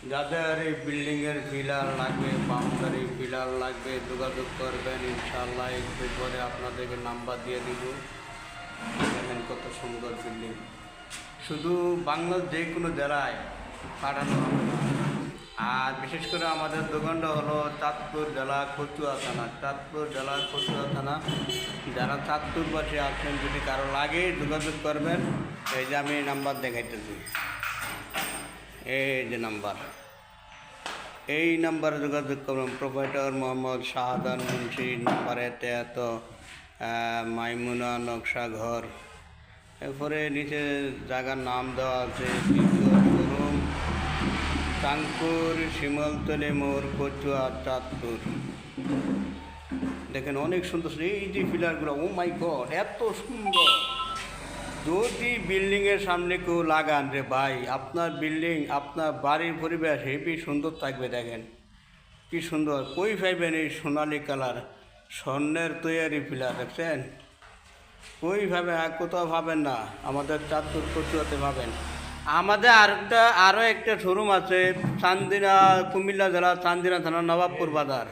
যাদের এই বিল্ডিংয়ের পিলার লাগবে, বাউন্ডারি পিলার লাগবে, যোগাযোগ করবেন। ইনশাআল্লাহ একটু পরে আপনাদেরকে নাম্বার দিয়ে দিব। দেখেন কত সুন্দর বিল্ডিং। শুধু বাংলার যে কোনো জেলায় পাঠানো হবে না। আর বিশেষ করে আমাদের দোকানটা হলো চাঁদপুর জেলা কচুয়া থানা। চাঁদপুর জেলা কচুয়া থানা। যারা চাঁদপুরবাসী আছেন, যদি কারো লাগে যোগাযোগ করবেন। এই যে আমি নাম্বার দেখাইতেছি, এই যে নাম্বার, এই নাম্বারে যোগাযোগ করবেন। প্রোপাইটার মোহাম্মদ শাহাদান মুন্সি, নাম্বারে এত মাইমুনা নকশা ঘর। এরপরে নিচে জায়গার নাম দেওয়া আছে দ্বিতীয় শোরুম, চাঁদপুর শিমলতলি মোড়, কচুয়া, চাঁদপুর। দেখেন অনেক সুন্দর। এই যে পিলারগুলো, ও মাই গড, এত সুন্দর। যদি বিল্ডিংয়ের সামনে কেউ লাগান রে ভাই, আপনার বিল্ডিং, আপনার বাড়ির পরিবেশ হেবি সুন্দর থাকবে। দেখেন কি সুন্দর। কই পাইবেন এই সোনালি কালার স্বর্ণের তৈরি পিলার? দেখছেন? কই ভাবে, কোথাও পাবেন না, আমাদের চাঁদপুর কচুয়াতে পাবেন। আমাদের আরও একটা শোরুম আছে চান্দিনা, কুমিল্লা জেলা চান্দিনা থানা, নবাবপুর বাজার,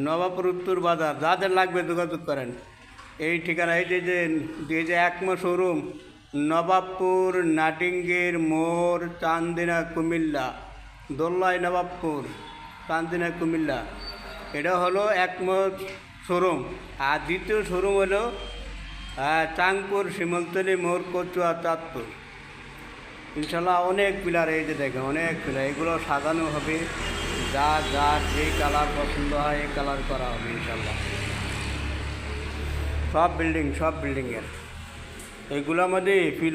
নবাবপুর উত্তর বাজার। যাদের লাগবে যোগাযোগ করেন। এই ঠিকানা, এই যে একমা শোরুম, নবাবপুর নাটিঙ্গির মোড়, চান্দিনা কুমিল্লা, দোল্লাই নবাবপুর, চান্দিনা কুমিল্লা। এটা হলো একমা শোরুম। আর দ্বিতীয় শোরুম হলো চাঁদপুর শিমলতলি মোড়, কচুয়া, চাঁদপুর। ইনশাল্লাহ অনেক পিলার, এই যে দেখেন অনেক পিলার। এগুলো সাজানো হবে, যার যেই কালার পছন্দ হয় এই কালার করা হবে ইনশাল্লাহ। সব বিল্ডিংয়ের এগুলোর মধ্যে পিলার।